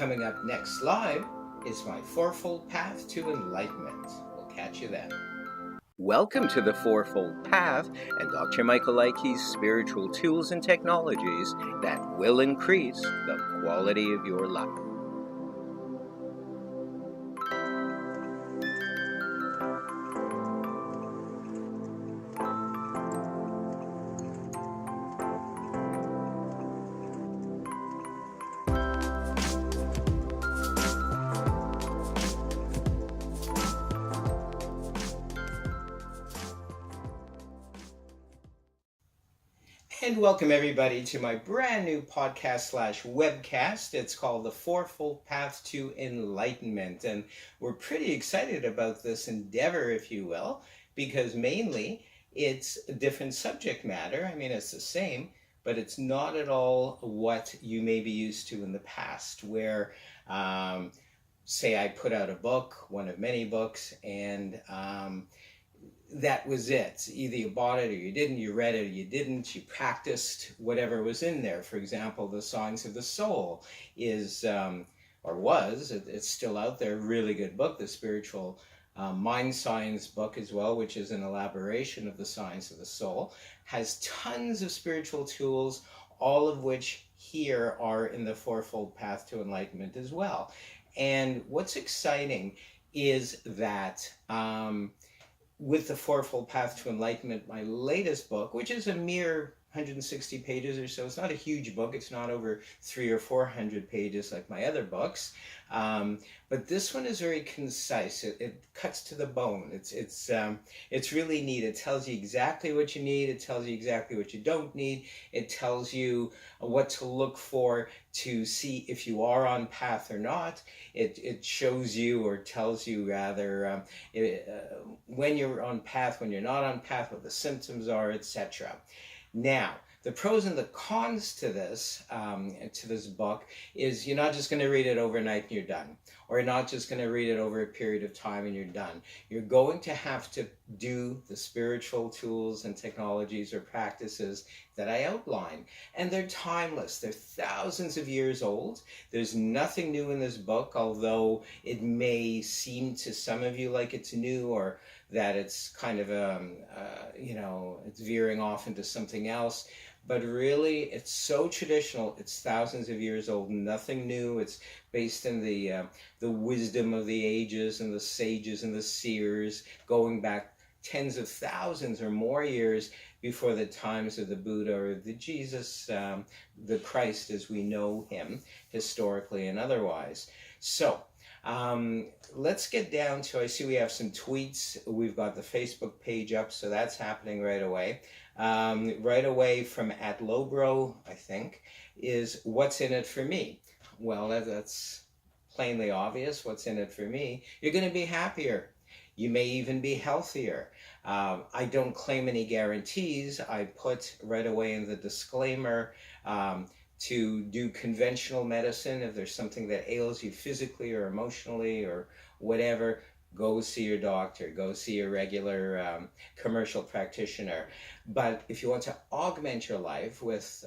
coming up next live is my Fourfold Path to Enlightenment. We'll catch you then. Welcome to the Fourfold Path and Dr. Michael Likey's spiritual tools and technologies that will increase the quality of your life. And welcome everybody to my brand new podcast slash webcast. It's called The Fourfold Path to Enlightenment. And we're pretty excited about this endeavor, if you will, because mainly it's a different subject matter. I mean, it's the same, but it's not at all what you may be used to in the past, where say I put out a book, one of many books, and that was it. Either you bought it or you didn't, you read it or you didn't, you practiced whatever was in there. For example, The Songs of the Soul is, or was, it's still out there, really good book. The Spiritual Mind Science book as well, which is an elaboration of The Science of the Soul, has tons of spiritual tools, all of which here are in the Fourfold Path to Enlightenment as well. And what's exciting is that with the Fourfold Path to Enlightenment, my latest book, which is a mere 160 pages or so. It's not a huge book. It's not over 300 or 400 pages like my other books. But this one is very concise. It cuts to the bone. It's really neat. It tells you exactly what you need. It tells you exactly what you don't need. It tells you what to look for to see if you are on path or not. It shows you, or tells you rather, when you're on path, when you're not on path, what the symptoms are, etc. Now, the pros and the cons to this book is you're not just going to read it overnight and you're done. Or you're not just going to read it over a period of time and you're done. You're going to have to do the spiritual tools and technologies or practices that I outline. And they're timeless. They're thousands of years old. There's nothing new in this book, although it may seem to some of you like it's new, or that it's kind of it's veering off into something else. But really, it's so traditional. It's thousands of years old, nothing new. It's based in the wisdom of the ages and the sages and the seers, going back tens of thousands or more years before the times of the Buddha or the Jesus, the Christ as we know him, historically and otherwise. So, let's get down to, I see we have some tweets. We've got the Facebook page up, so that's happening right away. Right away from @Lowbro, I think, is what's in it for me? Well, that's plainly obvious. What's in it for me? You're going to be happier. You may even be healthier. I don't claim any guarantees. I put right away in the disclaimer to do conventional medicine. If there's something that ails you physically or emotionally or whatever, go see your doctor, go see a regular commercial practitioner. But if you want to augment your life with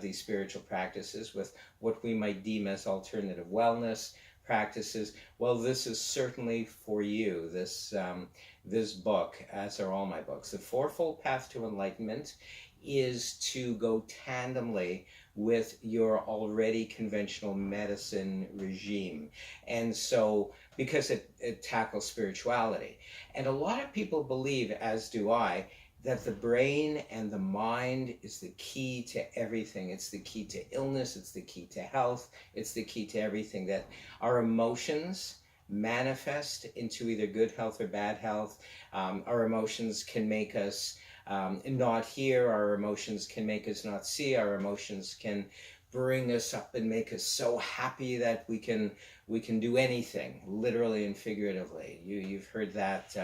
these spiritual practices, with what we might deem as alternative wellness practices, well, this is certainly for you. This book, as are all my books, The Fourfold Path to Enlightenment, is to go tandemly with your already conventional medicine regime. And so, because it tackles spirituality. And a lot of people believe, as do I, that the brain and the mind is the key to everything. It's the key to illness, it's the key to health, it's the key to everything. That our emotions manifest into either good health or bad health. Our emotions can make us not hear, our emotions can make us not see, our emotions can bring us up and make us so happy that we can do anything, literally and figuratively. You've heard that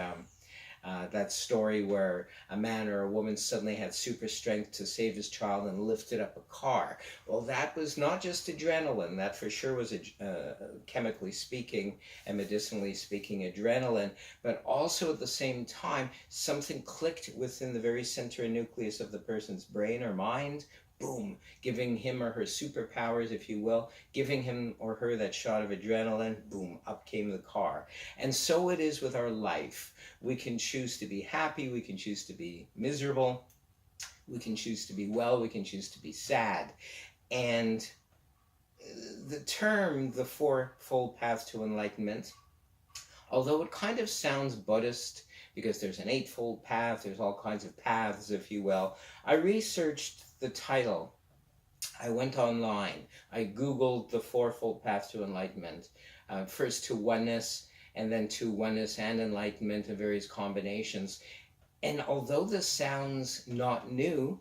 that story where a man or a woman suddenly had super strength to save his child and lifted up a car. Well, that was not just adrenaline. That for sure was chemically speaking and medicinally speaking adrenaline, but also at the same time something clicked within the very center and nucleus of the person's brain or mind, boom, giving him or her superpowers, if you will, giving him or her that shot of adrenaline, boom, up came the car. And so it is with our life. We can choose to be happy, we can choose to be miserable, we can choose to be well, we can choose to be sad. And the term, the Fourfold Path to Enlightenment, although it kind of sounds Buddhist, because there's an eightfold path, there's all kinds of paths, if you will. I researched the title. I went online. I Googled the Fourfold Path to Enlightenment, first to oneness, and then to oneness and enlightenment in various combinations. And although this sounds not new,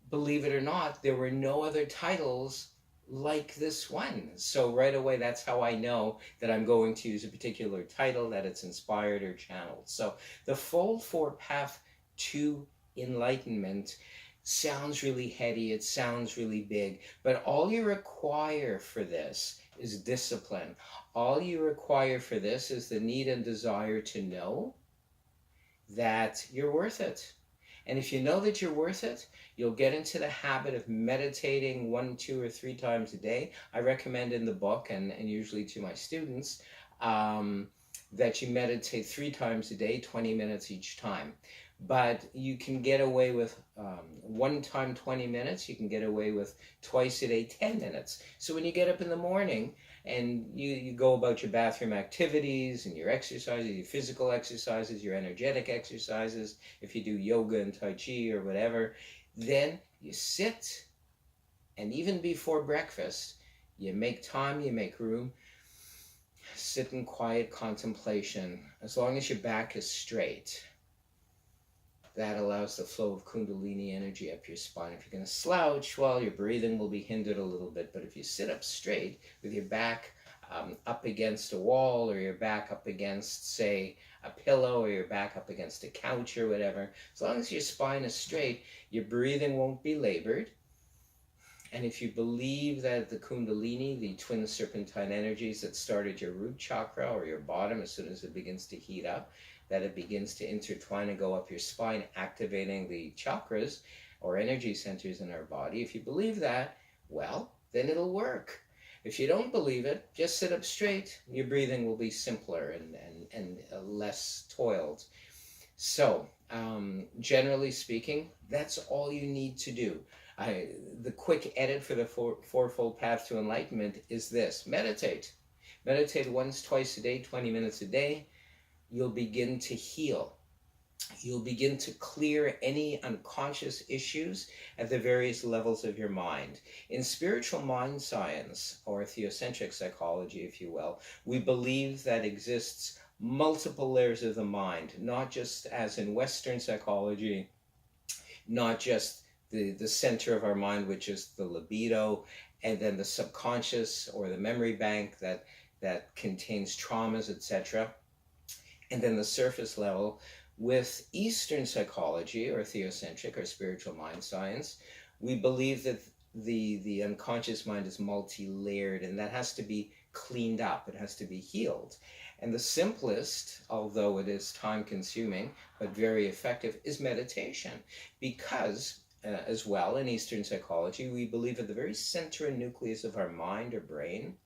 believe it or not, there were no other titles like this one. So right away, that's how I know that I'm going to use a particular title, that it's inspired or channeled. So the Fourfold Path to Enlightenment sounds really heady, it sounds really big, but all you require for this is discipline. All you require for this is the need and desire to know that you're worth it. And if you know that you're worth it, you'll get into the habit of meditating 1, 2, or 3 times a day. I recommend in the book, and usually to my students, that you meditate 3 times a day, 20 minutes each time. But you can get away with one time 20 minutes. You can get away with twice a day 10 minutes. So when you get up in the morning and you go about your bathroom activities and your exercises, your physical exercises, your energetic exercises, if you do yoga and Tai Chi or whatever, then you sit, and even before breakfast, you make time, you make room, sit in quiet contemplation, as long as your back is straight. That allows the flow of Kundalini energy up your spine. If you're going to slouch, well, your breathing will be hindered a little bit. But if you sit up straight with your back up against a wall, or your back up against, say, a pillow, or your back up against a couch or whatever, as long as your spine is straight, your breathing won't be labored. And if you believe that the Kundalini, the twin serpentine energies that start at your root chakra or your bottom, as soon as it begins to heat up, that it begins to intertwine and go up your spine, activating the chakras or energy centers in our body. If you believe that, well, then it'll work. If you don't believe it, just sit up straight. Your breathing will be simpler and less toiled. So, generally speaking, that's all you need to do. The quick edit for the Fourfold Path to Enlightenment is this: meditate. Meditate once, twice a day, 20 minutes a day. You'll begin to heal. You'll begin to clear any unconscious issues at the various levels of your mind. In spiritual mind science, or theocentric psychology, if you will, we believe that exists multiple layers of the mind, not just as in Western psychology, not just the center of our mind, which is the libido, and then the subconscious or the memory bank that contains traumas, etc. And then the surface level. With Eastern psychology, or theocentric, or spiritual mind science, we believe that the unconscious mind is multi-layered, and that has to be cleaned up. It has to be healed. And the simplest, although it is time-consuming, but very effective, is meditation. Because, as well, in Eastern psychology, we believe at the very center and nucleus of our mind or brain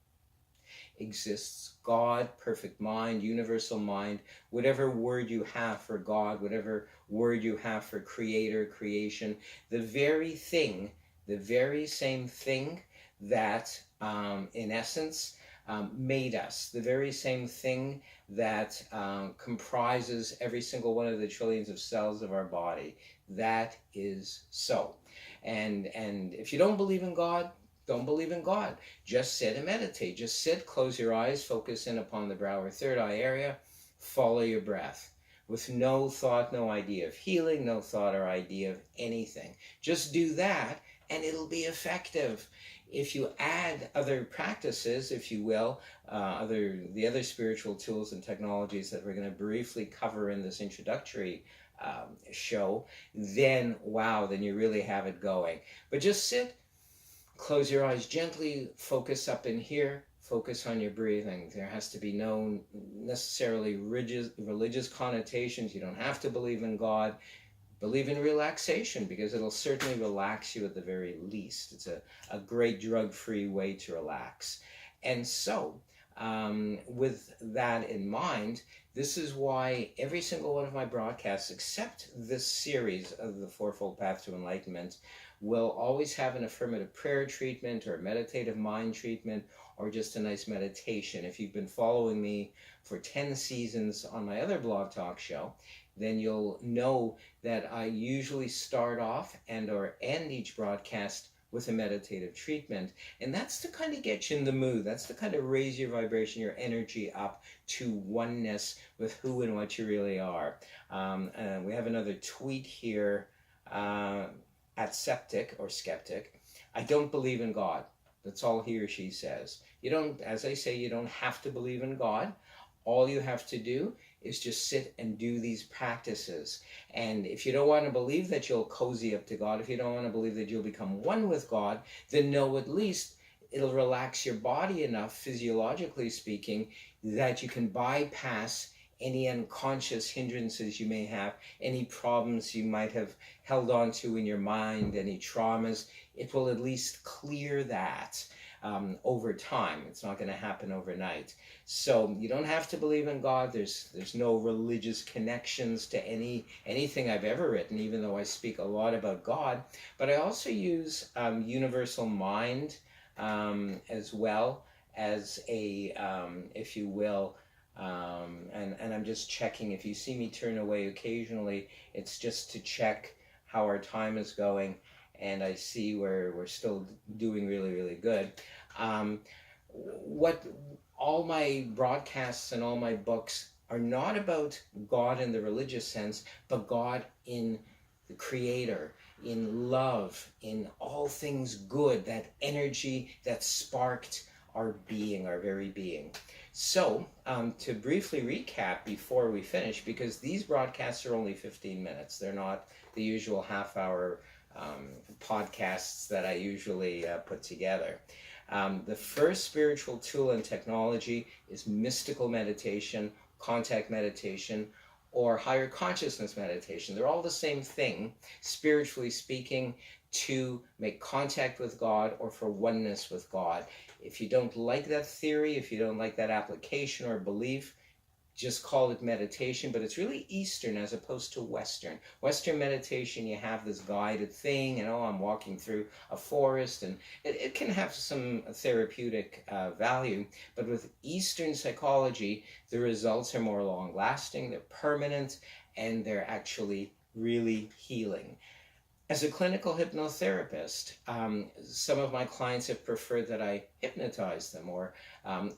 exists God, perfect mind, universal mind, whatever word you have for God, whatever word you have for creator, creation, the very same thing that, in essence, made us, the very same thing that comprises every single one of the trillions of cells of our body. That is so. And if you don't believe in God, don't believe in God. Just sit and meditate. Just sit, close your eyes, focus in upon the brow or third eye area, follow your breath with no thought, no idea of healing, no thought or idea of anything. Just do that and it'll be effective. If you add other practices, if you will, the other spiritual tools and technologies that we're going to briefly cover in this introductory show, then wow, then you really have it going. But just sit, close your eyes gently, focus up in here, focus on your breathing. There has to be no necessarily religious connotations. You don't have to believe in God. Believe in relaxation because it'll certainly relax you at the very least. It's a great drug-free way to relax. And so, with that in mind, this is why every single one of my broadcasts, except this series of the Fourfold Path to Enlightenment, will always have an affirmative prayer treatment or a meditative mind treatment or just a nice meditation. If you've been following me for 10 seasons on my other blog talk show, then you'll know that I usually start off and or end each broadcast with a meditative treatment. And that's to kind of get you in the mood. That's to kind of raise your vibration, your energy up to oneness with who and what you really are. We have another tweet here at Septic or Skeptic. I don't believe in God. That's all he or she says. You don't, as I say, you don't have to believe in God. All you have to do is just sit and do these practices. And if you don't want to believe that you'll cozy up to God, if you don't want to believe that you'll become one with God, then know at least it'll relax your body enough, physiologically speaking, that you can bypass any unconscious hindrances you may have, any problems you might have held on to in your mind, any traumas. It will at least clear that over time. It's not going to happen overnight. So you don't have to believe in God. There's no religious connections to anything I've ever written, even though I speak a lot about God. But I also use universal mind as well as a, if you will, and I'm just checking. If you see me turn away occasionally, it's just to check how our time is going, and I see we're still doing really, really good. What all my broadcasts and all my books are not about God in the religious sense, but God in the Creator, in love, in all things good, that energy that sparked our being, our very being. So, to briefly recap before we finish, because these broadcasts are only 15 minutes. They're not the usual half-hour podcasts that I usually put together. The first spiritual tool and technology is mystical meditation, contact meditation, or higher consciousness meditation. They're all the same thing, spiritually speaking, to make contact with God or for oneness with God. If you don't like that theory, if you don't like that application or belief, just call it meditation, but it's really Eastern as opposed to Western. Western meditation, you have this guided thing, and I'm walking through a forest, and it can have some therapeutic value, but with Eastern psychology, the results are more long-lasting, they're permanent, and they're actually really healing. As a clinical hypnotherapist, some of my clients have preferred that I hypnotize them or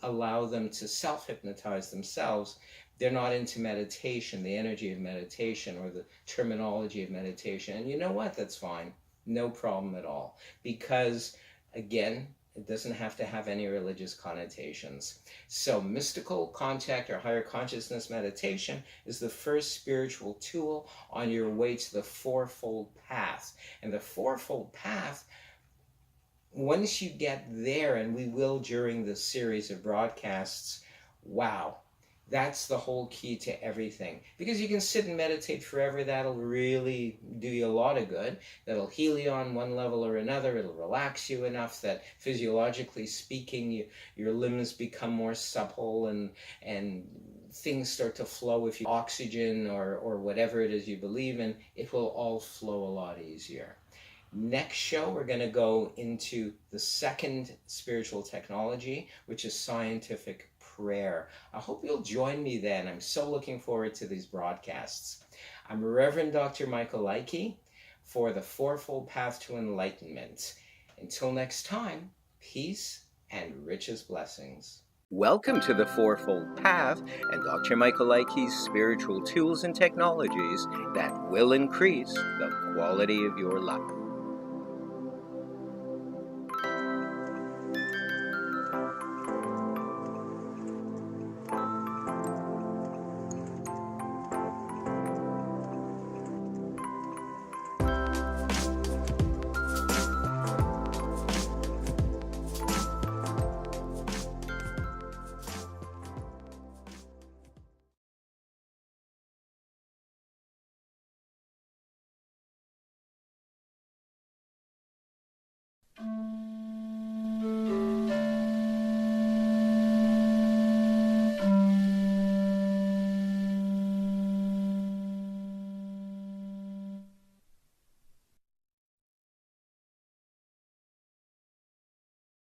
allow them to self-hypnotize themselves. They're not into meditation, the energy of meditation or the terminology of meditation. And you know what? That's fine. No problem at all. Because, again, it doesn't have to have any religious connotations. So mystical contact or higher consciousness meditation is the first spiritual tool on your way to the fourfold path. And the fourfold path, once you get there, and we will during this series of broadcasts, wow, that's the whole key to everything. Because you can sit and meditate forever. That'll really do you a lot of good. That'll heal you on one level or another. It'll relax you enough that physiologically speaking, your limbs become more supple and things start to flow. If you oxygen or whatever it is you believe in, it will all flow a lot easier. Next show, we're going to go into the second spiritual technology, which is scientific prayer. I hope you'll join me then. I'm so looking forward to these broadcasts. I'm Reverend Dr. Michael Likey for the Fourfold Path to Enlightenment. Until next time, peace and richest blessings. Welcome to the Fourfold Path and Dr. Michael Likey's spiritual tools and technologies that will increase the quality of your life.